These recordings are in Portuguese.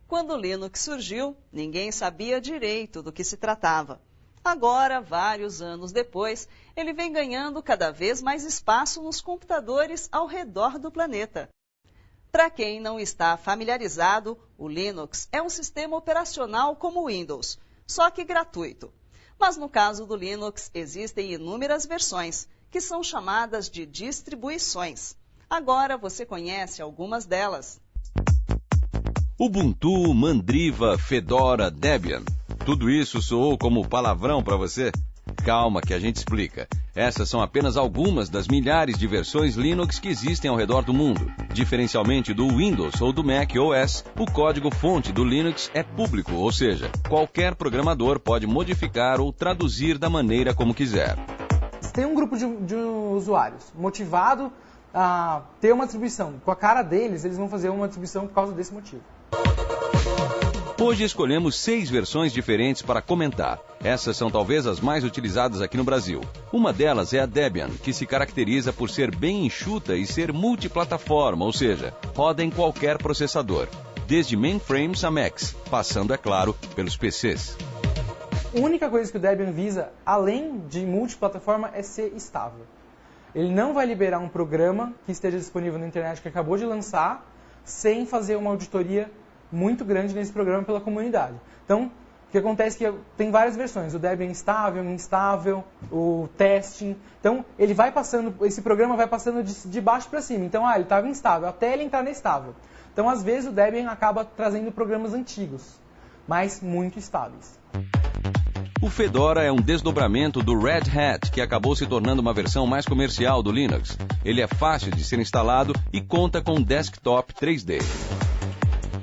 Quando o Linux surgiu, ninguém sabia direito do que se tratava. Agora, vários anos depois, ele vem ganhando cada vez mais espaço nos computadores ao redor do planeta. Para quem não está familiarizado, o Linux é um sistema operacional como o Windows, só que gratuito. Mas no caso do Linux, existem inúmeras versões, que são chamadas de distribuições. Agora você conhece algumas delas. Ubuntu, Mandriva, Fedora, Debian. Tudo isso soou como palavrão para você? Calma que a gente explica. Essas são apenas algumas das milhares de versões Linux que existem ao redor do mundo. Diferencialmente do Windows ou do Mac OS, o código-fonte do Linux é público, ou seja, qualquer programador pode modificar ou traduzir da maneira como quiser. Tem um grupo de usuários motivado a ter uma distribuição. Com a cara deles, eles vão fazer uma distribuição por causa desse motivo. Hoje escolhemos 6 versões diferentes para comentar. Essas são talvez as mais utilizadas aqui no Brasil. Uma delas é a Debian, que se caracteriza por ser bem enxuta e ser multiplataforma, ou seja, roda em qualquer processador, desde mainframes a Macs, passando, é claro, pelos PCs. A única coisa que o Debian visa, além de multiplataforma, é ser estável. Ele não vai liberar um programa que esteja disponível na internet que acabou de lançar, sem fazer uma auditoria muito grande nesse programa pela comunidade. Então, o que acontece é que tem várias versões, o Debian estável, instável, o testing. Então, ele vai passando, esse programa vai passando de baixo para cima. Então, ele estava instável, até ele entrar na estável. Então, às vezes, o Debian acaba trazendo programas antigos, mas muito estáveis. O Fedora é um desdobramento do Red Hat, que acabou se tornando uma versão mais comercial do Linux. Ele é fácil de ser instalado e conta com um desktop 3D.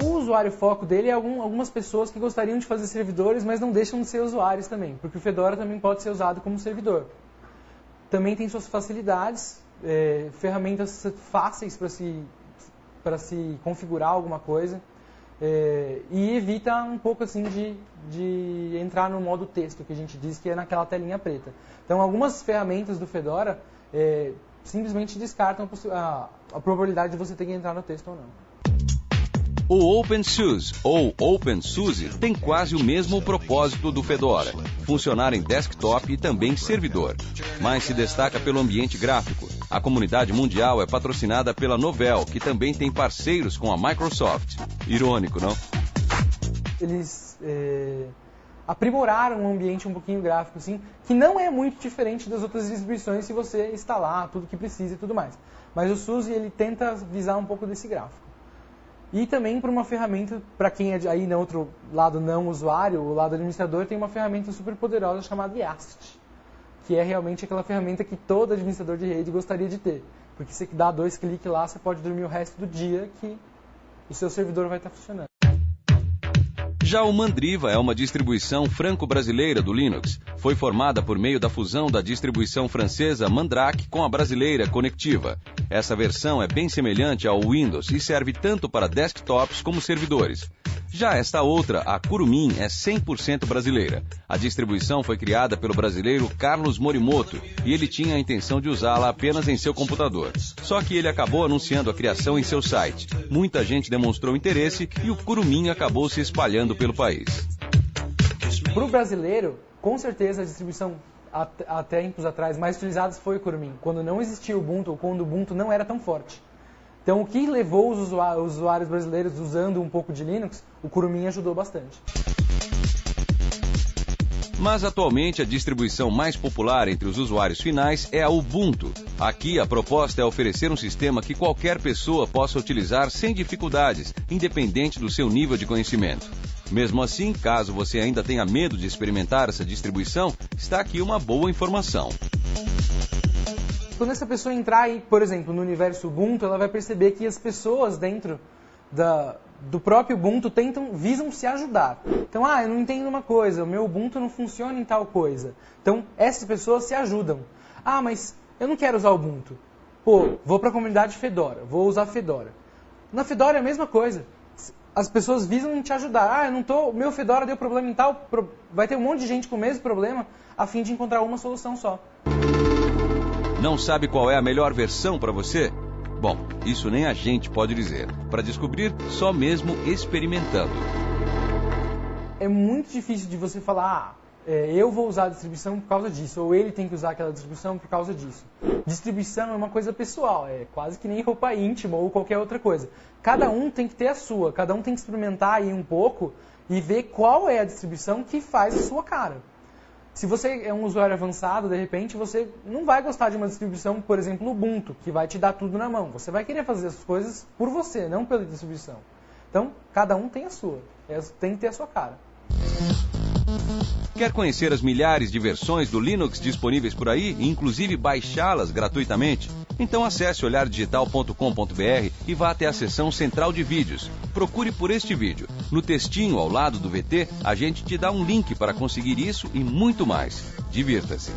O usuário foco dele é algumas pessoas que gostariam de fazer servidores, mas não deixam de ser usuários também, porque o Fedora também pode ser usado como servidor. Também tem suas facilidades, ferramentas fáceis para se configurar alguma coisa, e evita um pouco assim de entrar no modo texto, que a gente diz que é naquela telinha preta. Então, algumas ferramentas do Fedora simplesmente descartam a probabilidade de você ter que entrar no texto ou não. O OpenSUSE, ou OpenSUSE, tem quase o mesmo propósito do Fedora, funcionar em desktop e também servidor, mas se destaca pelo ambiente gráfico. A comunidade mundial é patrocinada pela Novell, que também tem parceiros com a Microsoft. Irônico, não? Eles aprimoraram um ambiente um pouquinho gráfico, assim, que não é muito diferente das outras distribuições se você instalar tudo que precisa e tudo mais. Mas o SUSE, ele tenta visar um pouco desse gráfico. E também para uma ferramenta, para quem é aí no outro lado não usuário, o lado administrador, tem uma ferramenta super poderosa chamada YaST, que é realmente aquela ferramenta que todo administrador de rede gostaria de ter. Porque se você dá 2 cliques lá, você pode dormir o resto do dia que o seu servidor vai estar funcionando. Já o Mandriva é uma distribuição franco-brasileira do Linux. Foi formada por meio da fusão da distribuição francesa Mandrake com a brasileira Conectiva. Essa versão é bem semelhante ao Windows e serve tanto para desktops como servidores. Já esta outra, a Kurumin, é 100% brasileira. A distribuição foi criada pelo brasileiro Carlos Morimoto e ele tinha a intenção de usá-la apenas em seu computador. Só que ele acabou anunciando a criação em seu site. Muita gente demonstrou interesse e o Kurumin acabou se espalhando pelo país. Para o brasileiro, com certeza a distribuição até tempos atrás mais utilizada foi o Kurumin, quando não existia o Ubuntu ou quando o Ubuntu não era tão forte. Então, o que levou os usuários brasileiros usando um pouco de Linux, o Kurumin ajudou bastante. Mas atualmente a distribuição mais popular entre os usuários finais é a Ubuntu. Aqui a proposta é oferecer um sistema que qualquer pessoa possa utilizar sem dificuldades, independente do seu nível de conhecimento. Mesmo assim, caso você ainda tenha medo de experimentar essa distribuição, está aqui uma boa informação. Quando essa pessoa entrar aí, por exemplo, no universo Ubuntu, ela vai perceber que as pessoas dentro do próprio Ubuntu visam se ajudar. Então, eu não entendo uma coisa, o meu Ubuntu não funciona em tal coisa. Então, essas pessoas se ajudam. Mas eu não quero usar o Ubuntu. Vou para a comunidade Fedora, vou usar Fedora. Na Fedora é a mesma coisa. As pessoas visam te ajudar. O meu Fedora deu problema em tal... Vai ter um monte de gente com o mesmo problema, a fim de encontrar uma solução só. Não sabe qual é a melhor versão para você? Bom, isso nem a gente pode dizer. Para descobrir, só mesmo experimentando. É muito difícil de você falar, eu vou usar a distribuição por causa disso, ou ele tem que usar aquela distribuição por causa disso. Distribuição é uma coisa pessoal, é quase que nem roupa íntima ou qualquer outra coisa. Cada um tem que ter a sua, cada um tem que experimentar aí um pouco e ver qual é a distribuição que faz a sua cara. Se você é um usuário avançado, de repente, você não vai gostar de uma distribuição, por exemplo, Ubuntu, que vai te dar tudo na mão. Você vai querer fazer as coisas por você, não pela distribuição. Então, cada um tem a sua, tem que ter a sua cara. Quer conhecer as milhares de versões do Linux disponíveis por aí, e inclusive baixá-las gratuitamente? Então acesse olhardigital.com.br e vá até a seção central de vídeos. Procure por este vídeo. No textinho ao lado do VT, a gente te dá um link para conseguir isso e muito mais. Divirta-se!